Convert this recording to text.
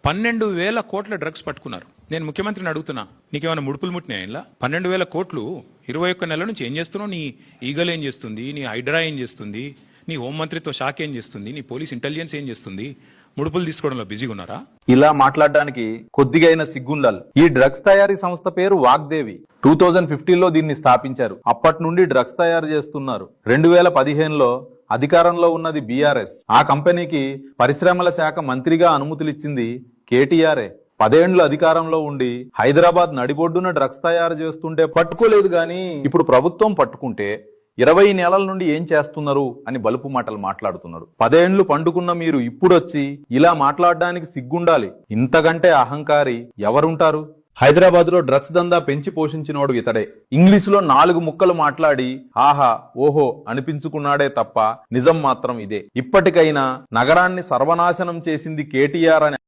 12,000 కోట్ల డ్రగ్స్ పట్టుకున్నారు. నేను ముఖ్యమంత్రిని అడుగుతున్నా, నీకేమైనా ముడుపులు ముట్టినాయి ఇలా? 12,000 కోట్లు 21 నెలల నుంచి ఏం చేస్తున్నావు? నీ ఈగల్ ఏం చేస్తుంది? నీ హైడ్రా ఏం చేస్తుంది? నీ హోంమంత్రిత్వ శాఖ ఏం చేస్తుంది? నీ పోలీస్ ఇంటెలిజెన్స్ ఏం చేస్తుంది? ముడుపులు తీసుకోవడంలో బిజీగా ఉన్నారా? ఇలా మాట్లాడడానికి కొద్దిగా అయినా సిగ్గుండాలి. ఈ డ్రగ్స్ తయారీ సంస్థ పేరు వాగ్దేవి. 2015లో దీన్ని స్థాపించారు. అప్పటి నుండి డ్రగ్స్ తయారు చేస్తున్నారు. 2015లో అధికారంలో ఉన్నది బీఆర్ఎస్. ఆ కంపెనీకి పరిశ్రమల శాఖ మంత్రిగా అనుమతులిచ్చింది కేటీఆర్ఏ. 10 ఏళ్లు అధికారంలో ఉండి హైదరాబాద్ నడిబొడ్డున డ్రగ్స్ తయారు చేస్తుంటే పట్టుకోలేదు గాని ఇప్పుడు ప్రభుత్వం పట్టుకుంటే 20 నెలల నుండి ఏం చేస్తున్నారు అని బలుపు మాటలు మాట్లాడుతున్నారు. 10 ఏళ్లు పండుకున్న మీరు ఇప్పుడొచ్చి ఇలా మాట్లాడడానికి సిగ్గుండాలి. ఇంతకంటే అహంకారి ఎవరుంటారు? హైదరాబాద్ లో డ్రగ్స్ దందా పెంచి పోషించినోడు ఇతడే. ఇంగ్లీషులో 4 ముక్కలు మాట్లాడి ఆహా ఓహో అనిపించుకున్నాడే తప్ప నిజం మాత్రం ఇదే. ఇప్పటికైనా నగరాన్ని సర్వనాశనం చేసింది కేటీఆర్ అని